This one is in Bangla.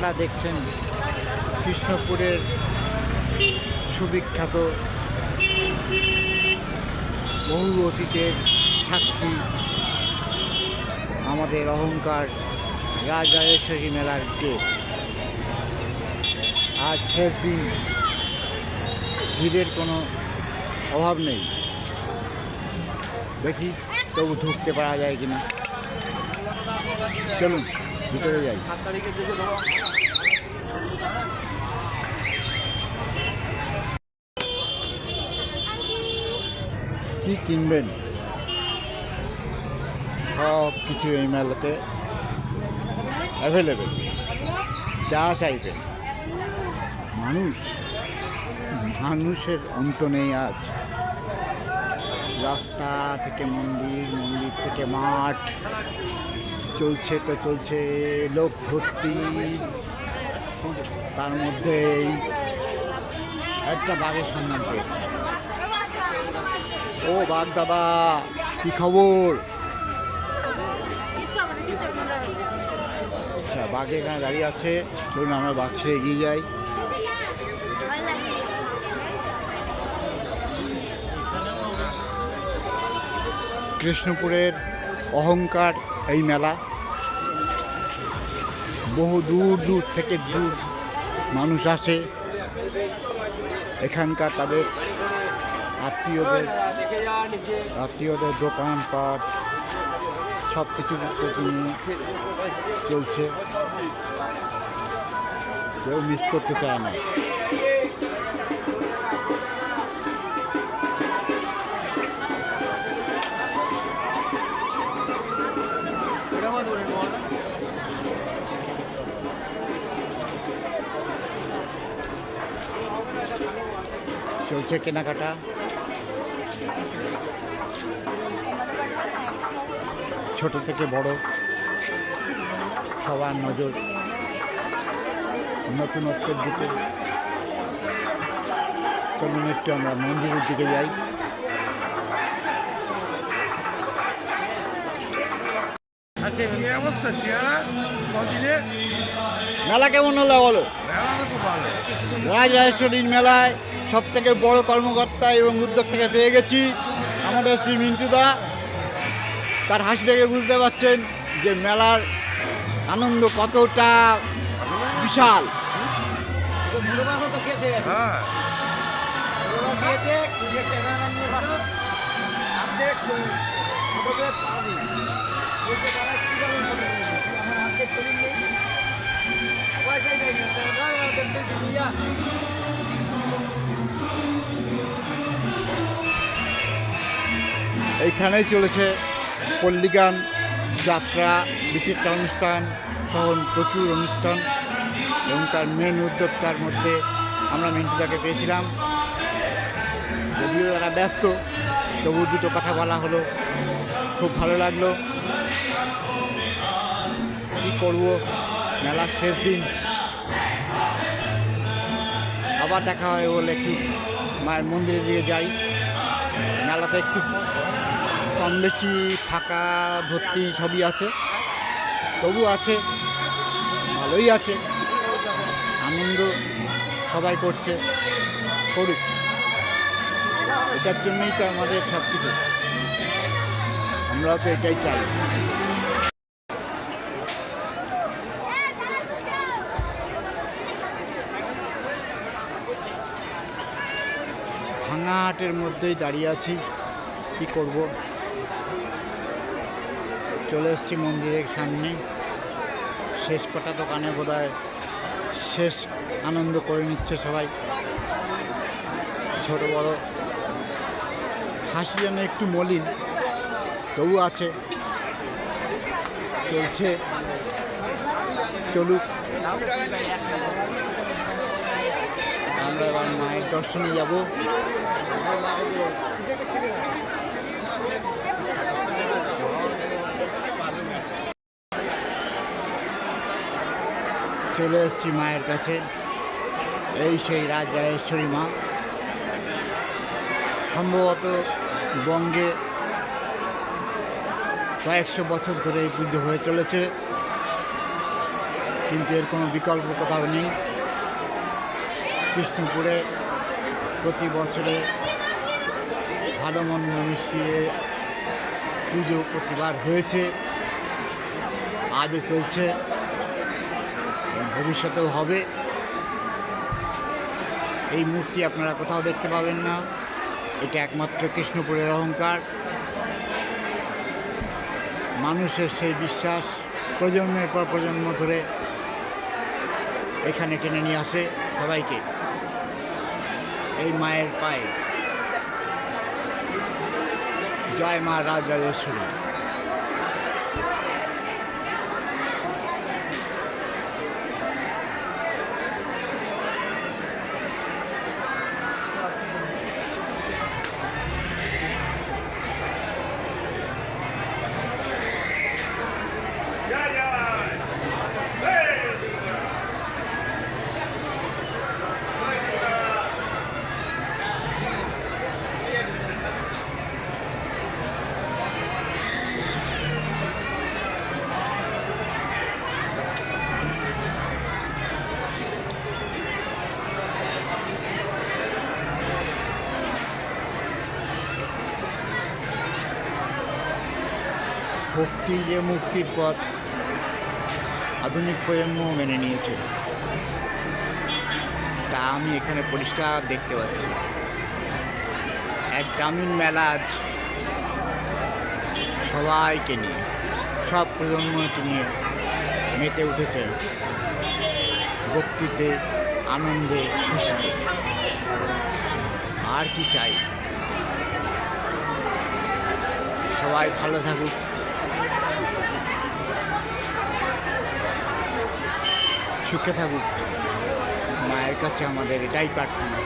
আপনারা দেখছেন কৃষ্ণপুরের সুবিখ্যাত বহু অতীতের সাক্ষী আমাদের অহংকার রাজরাজেশ্বরী মেলার গেট। আজ শেষ দিন, ভিড়ের কোনো অভাব নেই। দেখি তবু ঢুকতে পারা যায় কিনা। চলুন ভিতরে যাই। কি কিনবেন সব কিছু এই মেলাতে অ্যাভেলেবেল। যা চাইবেন। মানুষের অন্ত নেই আজ। রাস্তা থেকে মন্দির, মন্দির থেকে মাঠ, চলছে তো চলছে, লোক ভর্তি। তার মধ্যেই একটা বাঘের সন্ধান পেয়েছে। ও বাঘ দাদা, কি খবর? আচ্ছা, বাঘ এখানে দাঁড়িয়ে আছে। চলুন আমরা বাঘ ছেড়ে এগিয়ে যাই। কৃষ্ণপুরের অহংকার এই মেলা। বহু দূর দূর থেকে মানুষ আসে এখানকার তাদের আত্মীয়দের দোকানপাট সব কিছু নিয়ে চলছে। কেউ মিস করতে চায় না। চলছে কেনাকাটা। ছোট থেকে বড় সবার নজর নতুনত্বের দিকে। চলুন একটু আমরা মন্দিরের দিকে যাই। মেলা কেমন হলো বলো? রাজরাজেশ্বরীর মেলায় সব থেকে বড় কর্মকর্তা এবং উদ্যোগ থেকে পেয়ে গেছি আমাদের শ্রী মিন্টুদা। তার হাসি থেকে বুঝতে পারছেন যে মেলার আনন্দ কতটা বিশাল। এইখানেই চলেছে পল্লীগান, যাত্রা, বিচিত্রা অনুষ্ঠান সহ প্রচুর অনুষ্ঠান। এবং তার মেন উদ্যোক্তার মধ্যে আমরা মিন্টুদাকে পেয়েছিলাম। যদিও তারা ব্যস্ত, তবু দুটো কথা বলা হলো, খুব ভালো লাগলো। কী করবো, মেলার শেষ দিন, আবার দেখা হয় বলে একটু মায়ের মন্দিরের দিকে যাই। মেলাতে একটু কম বেশি ফাঁকা ভর্তি সবই আছে, তবু আছে, ভালোই আছে। আনন্দ সবাই করছে, করুক। এটার জন্যই তো আমাদের সব কিছু, আমরাও তো এটাই চাই। ভাঙা হাটের মধ্যেই দাঁড়িয়ে আছি, কি করব। চলে এসেছি মন্দিরের সামনে। শেষ কটা দোকানে বোধহয় শেষ আনন্দ করে নিচ্ছে সবাই। ছোট বড় হাসি যেন একটু মলিন, তবু আছে, চলছে, চলুক। আমরা এবার মায়ের দর্শনে যাব। চলে এসেছি মায়ের কাছে। এই সেই রাজরাজেশ্বরী মা। সম্ভবত বঙ্গে কয়েকশো বছর ধরে এই পুজো হয়ে চলেছে, কিন্তু এর কোনো বিকল্প কোথাও নেই। কৃষ্ণপুরে প্রতি বছরে ভালো মন্দ মিশিয়ে পুজো প্রতিবার হয়েছে, আজও চলছে, ভবিষ্যতেও হবে। এই মূর্তি আপনারা কোথাও দেখতে পাবেন না, এটা একমাত্র কৃষ্ণপুরের অহংকার। মানুষের সেই বিশ্বাস প্রজন্মের পর প্রজন্ম ধরে এখানে টেনে নিয়ে আসে সবাইকে এই মায়ের পায়ে। জয় মা রাজরাজেশ্বরী। ভক্তি যে মুক্তির পথ, আধুনিক প্রজন্ম মেনে নিয়েছে, তা আমি এখানে পরিষ্কার দেখতে পাচ্ছি। এক গ্রামীণ মেলা আজ সবাইকে নিয়ে, সব প্রজন্মকে নিয়ে মেতে উঠেছে ভক্তিতে, আনন্দে, খুশিতে। আর কি চাই? সবাই ভালো থাকুক, সুখে থাকুক, মায়ের কাছে আমাদের এটাই প্রার্থনা।